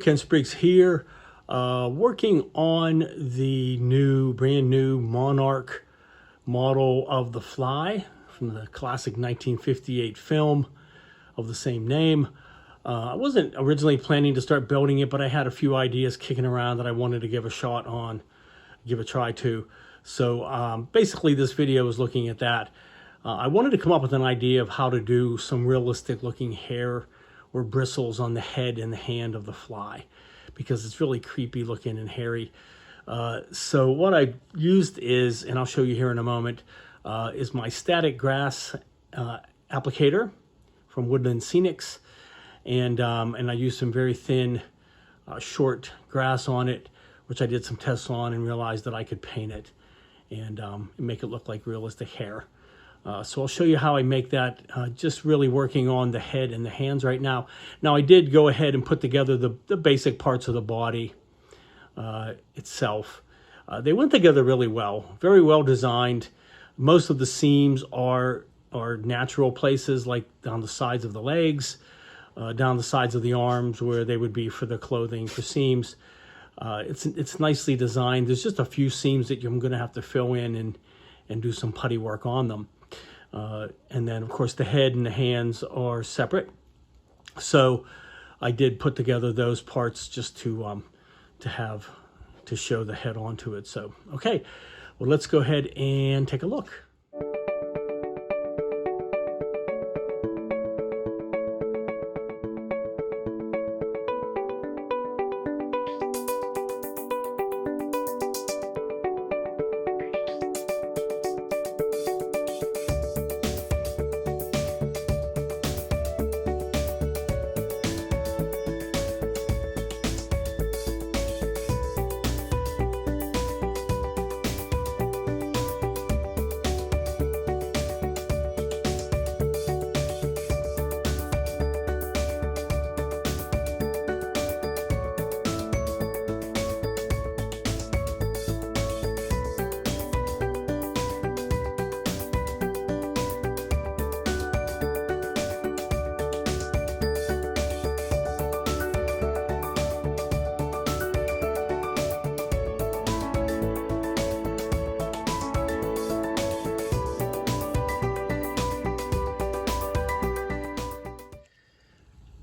Ken Spriggs here, working on the brand new Monarch model of the Fly from the classic 1958 film of the same name. I wasn't originally planning to start building it, but I had a few ideas kicking around that I wanted to give a try to. So basically this video is looking at that. I wanted to come up with an idea of how to do some realistic looking hair or bristles on the head and the hand of the fly, because it's really creepy looking and hairy. So what I used is, and I'll show you here in a moment, is my static grass applicator from Woodland Scenics. And I used some very thin, short grass on it, which I did some tests on and realized that I could paint it and make it look like realistic hair. So I'll show you how I make that, just really working on the head and the hands right now. Now I did go ahead and put together the basic parts of the body itself. They went together really well, very well designed. Most of the seams are natural places, like down the sides of the legs, down the sides of the arms where they would be for the clothing, for seams. It's nicely designed. There's just a few seams that I'm going to have to fill in and do some putty work on them. And then, of course, the head and the hands are separate. So I did put together those parts just to show the head onto it. So, okay, well, let's go ahead and take a look.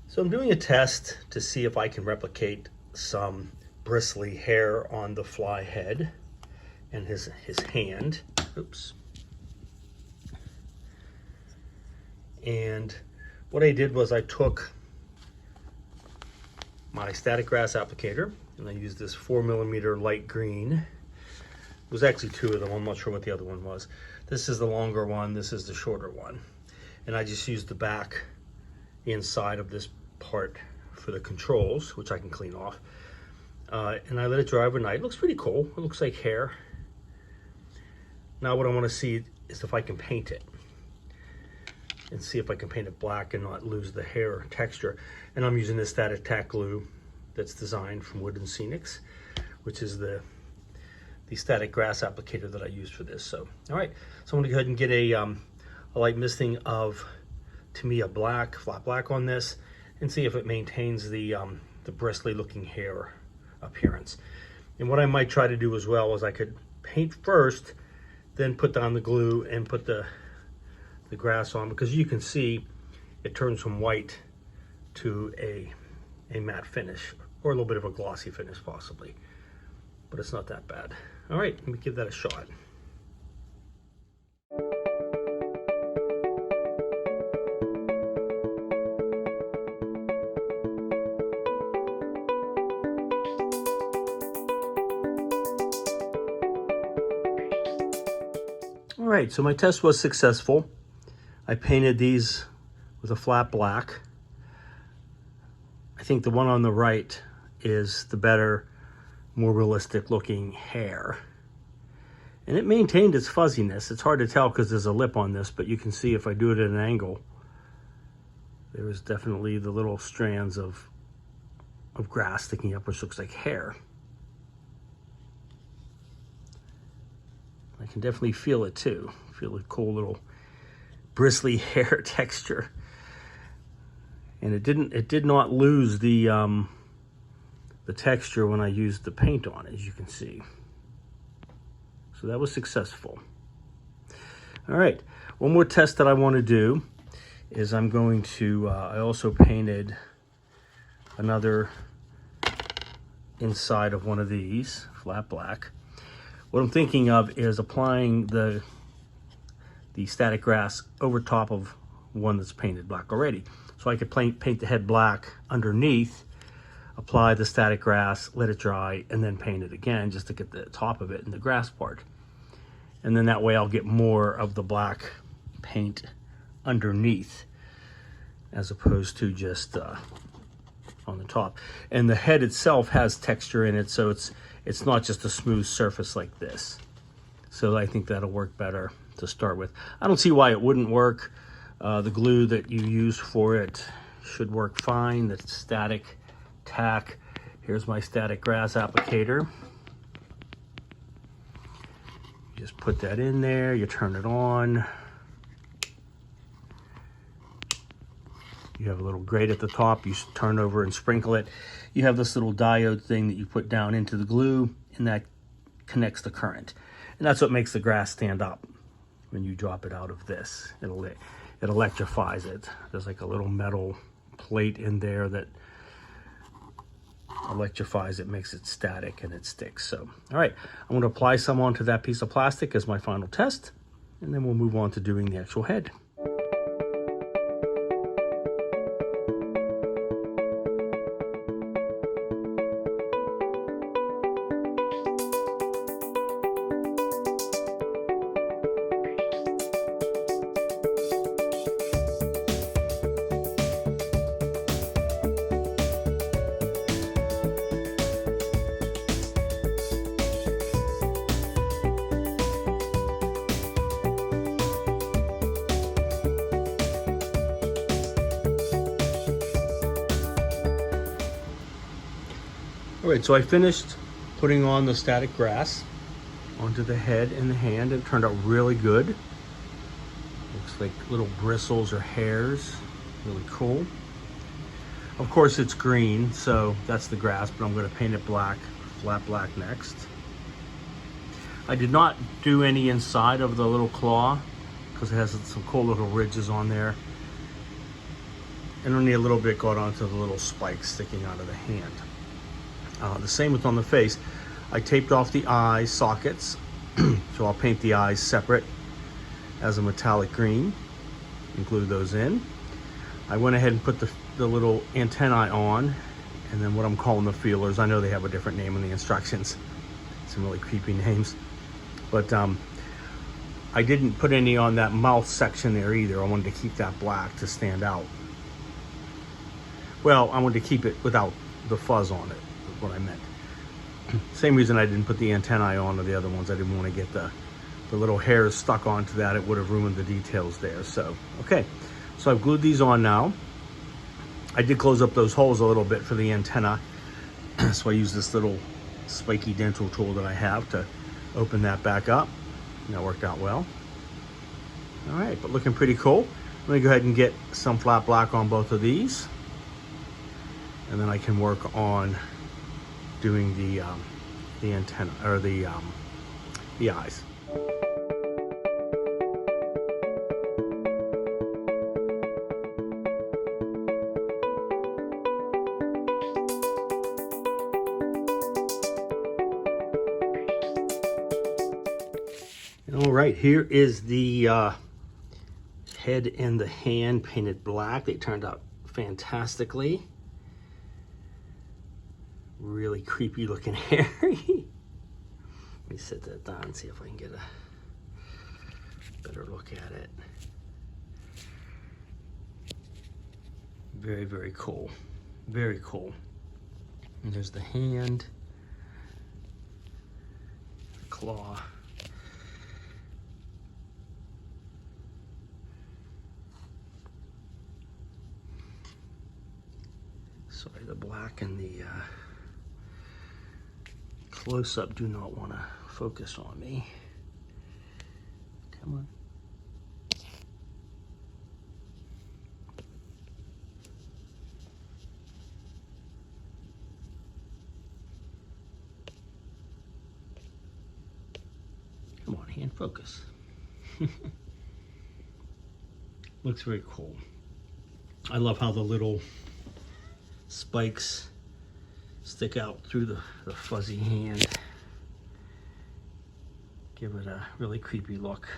So I'm doing a test to see if I can replicate some bristly hair on the fly head and his hand. Oops. And what I did was I took my static grass applicator and I used this 4mm light green. It was actually two of them. I'm not sure what the other one was. This is the longer one. This is the shorter one. And I just used the back inside of this part for the controls, which I can clean off. And I let it dry overnight. It looks pretty cool. It looks like hair. Now what I want to see is if I can paint it and see if I can paint it black and not lose the hair texture. And I'm using this static tack glue that's designed from Woodland Scenics, which is the static grass applicator that I used for this. So, all right, so I'm gonna go ahead and get a light misting of, to me, a flat black on this, and see if it maintains the bristly looking hair appearance. And what I might try to do as well is I could paint first, then put down the glue and put the grass on, because you can see it turns from white to a matte finish, or a little bit of a glossy finish possibly, but it's not that bad. All right, let me give that a shot. All right, so my test was successful. I painted these with a flat black. I think the one on the right is the better, more realistic looking hair. And it maintained its fuzziness. It's hard to tell because there's a lip on this, but you can see if I do it at an angle, there is definitely the little strands of grass sticking up, which looks like hair. I can definitely feel it too. Feel a cool little bristly hair texture. And it did not lose the the texture when I used the paint on, as you can see. So that was successful. All right, one more test that I want to do is I'm going to, I also painted another inside of one of these, flat black. What I'm thinking of is applying the static grass over top of one that's painted black already. So I could paint the head black underneath, apply the static grass, let it dry, and then paint it again just to get the top of it and the grass part. And then that way I'll get more of the black paint underneath as opposed to just on the top. And the head itself has texture in it, so it's not just a smooth surface like this. So I think that'll work better to start with. I don't see why it wouldn't work. The glue that you use for it should work fine. The static tack. Here's my static grass applicator. You just put that in there, you turn it on. You have a little grate at the top, you turn over and sprinkle it. You have this little diode thing that you put down into the glue, and that connects the current. And that's what makes the grass stand up when you drop it out of this. It electrifies it. There's like a little metal plate in there that electrifies it, makes it static, and it sticks. So, all right, I'm going to apply some onto that piece of plastic as my final test, and then we'll move on to doing the actual head. All right, so I finished putting on the static grass onto the head and the hand. It turned out really good. Looks like little bristles or hairs, really cool. Of course it's green, so that's the grass, but I'm gonna paint it black, flat black next. I did not do any inside of the little claw because it has some cool little ridges on there. And only a little bit got onto the little spikes sticking out of the hand. The same with on the face. I taped off the eye sockets, so I'll paint the eyes separate as a metallic green and glue those in. I went ahead and put the little antennae on, and then what I'm calling the feelers. I know they have a different name in the instructions, some really creepy names, but I didn't put any on that mouth section there either. I wanted to keep that black to stand out. Well, I wanted to keep it without the fuzz on it. What I meant. Same reason I didn't put the antennae on to the other ones. I didn't want to get the little hairs stuck onto that. It would have ruined the details there. So, okay. So I've glued these on now. I did close up those holes a little bit for the antenna. So I used this little spiky dental tool that I have to open that back up. And that worked out well. All right, but looking pretty cool. Let me go ahead and get some flat black on both of these. And then I can work on doing the antenna, or the eyes. All right, here is the head and the hand painted black. They turned out fantastically. Really creepy looking hair. Let me set that down and see if I can get a better look at it. Very, very cool. Very cool. And there's the hand, the claw. Sorry, the black and the close-up do not want to focus on me. Come on. Focus. Looks very cool. I love how the little spikes stick out through the fuzzy hand. Give it a really creepy look.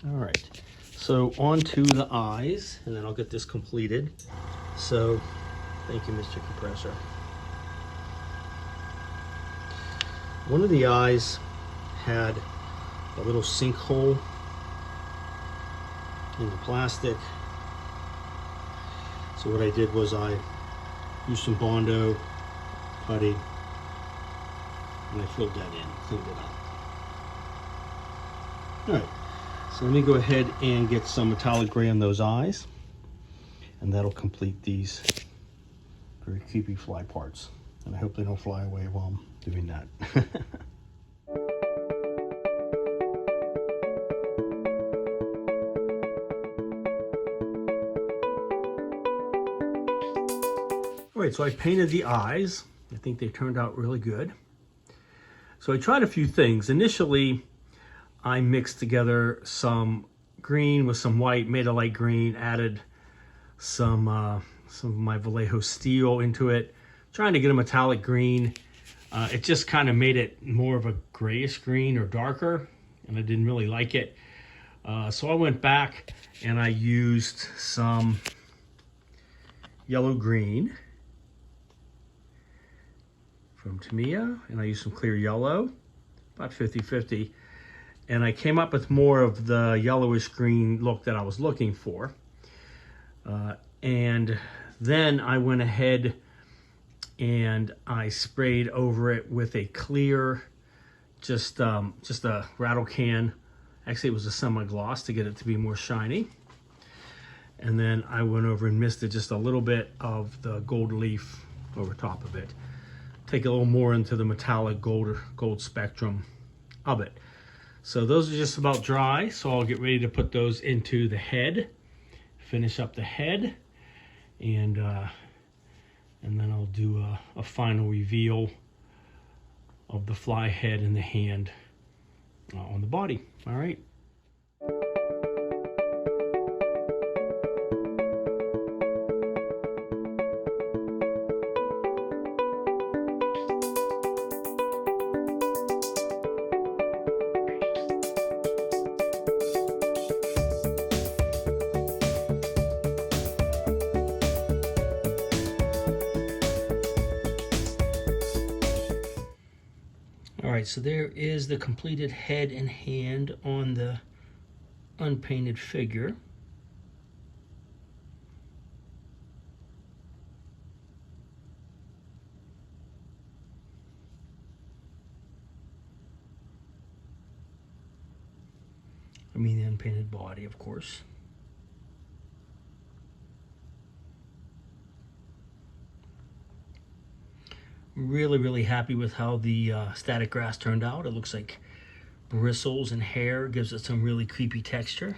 All right, so on to the eyes, and then I'll get this completed. So, thank you, Mr. Compressor. One of the eyes had a little sinkhole in the plastic. So what I did was I used some Bondo putty and I filled that in, cleaned it up. All right, so let me go ahead and get some metallic gray on those eyes, and that'll complete these very creepy fly parts. And I hope they don't fly away while I'm doing that. All right, so I painted the eyes. I think they turned out really good. So I tried a few things. Initially, I mixed together some green with some white, made a light green, added some of my Vallejo steel into it, trying to get a metallic green. It just kind of made it more of a grayish green or darker, and I didn't really like it. So I went back and I used some yellow green from Tamiya, and I used some clear yellow, about 50-50. And I came up with more of the yellowish green look that I was looking for. And then I went ahead and I sprayed over it with a clear, just a rattle can. Actually, it was a semi-gloss to get it to be more shiny. And then I went over and misted just a little bit of the gold leaf over top of it. Take a little more into the metallic gold spectrum of it. So those are just about dry, so I'll get ready to put those into the head, finish up the head, and then I'll do a final reveal of the fly head and the hand on the body. All right. All right, so there is the completed head and hand on the unpainted figure. I mean the unpainted body, of course. Really happy with how the static grass turned out. It looks like bristles and hair, gives it some really creepy texture.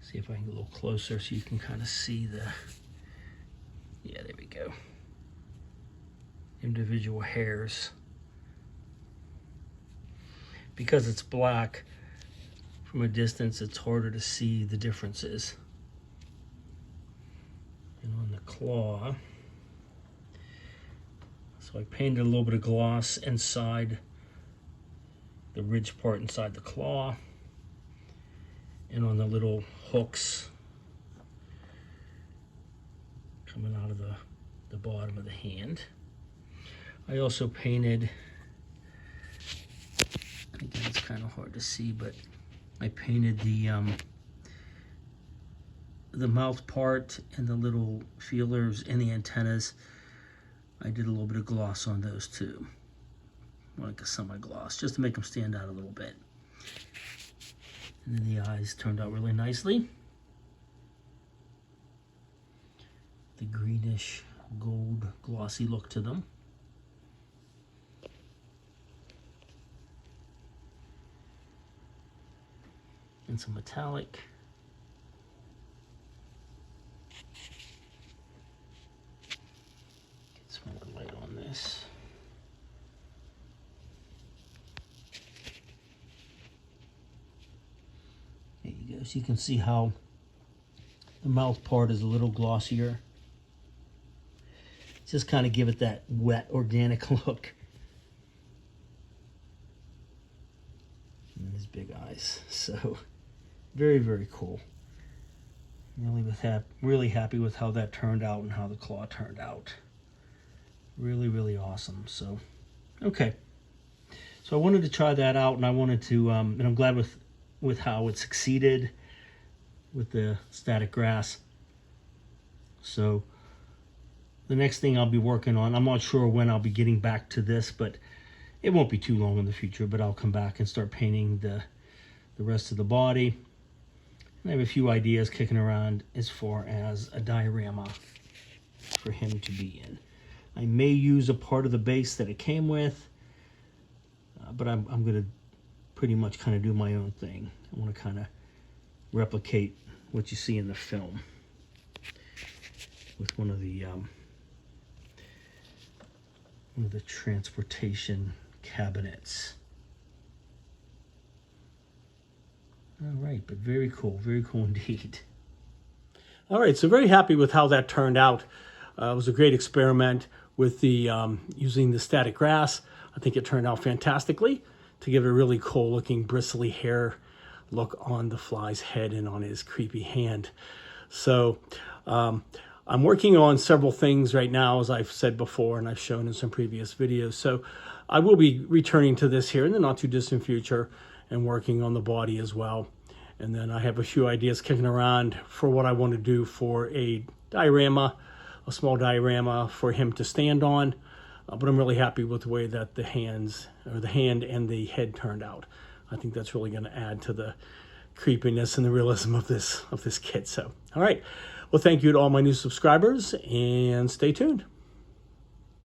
See if I can get a little closer so you can kind of see the, yeah, there we go. Individual hairs. Because it's black, from a distance it's harder to see the differences. And on the claw, so I painted a little bit of gloss inside the ridge part inside the claw, and on the little hooks coming out of the bottom of the hand. I also painted, again it's kind of hard to see, but I painted the mouth part and the little feelers and the antennas. I did a little bit of gloss on those too, like a semi-gloss, just to make them stand out a little bit. And then the eyes turned out really nicely. The greenish gold glossy look to them. and some metallic. Get some more light on this. There you go. So you can see how the mouth part is a little glossier. Just kind of give it that wet, organic look. And his big eyes. So, very, very cool. Really happy with how that turned out and how the claw turned out. Really, really awesome. So, okay. So I wanted to try that out, and I wanted to, and I'm glad with how it succeeded with the static grass. So the next thing I'll be working on, I'm not sure when I'll be getting back to this, but it won't be too long in the future, but I'll come back and start painting the rest of the body. And I have a few ideas kicking around as far as a diorama for him to be in. I may use a part of the base that it came with, but I'm going to pretty much kind of do my own thing. I want to kind of replicate what you see in the film with one of the transportation cabinets. All right, but very cool indeed. All right, so very happy with how that turned out. It was a great experiment with the using the static grass. I think it turned out fantastically to give it a really cool looking bristly hair look on the fly's head and on his creepy hand. So I'm working on several things right now, as I've said before, and I've shown in some previous videos. So I will be returning to this here in the not too distant future and working on the body as well. And then I have a few ideas kicking around for what I want to do for a diorama, a small diorama for him to stand on. But I'm really happy with the way that the hand and the head turned out. I think that's really going to add to the creepiness and the realism of this kit. So, all right. Well, thank you to all my new subscribers, and stay tuned.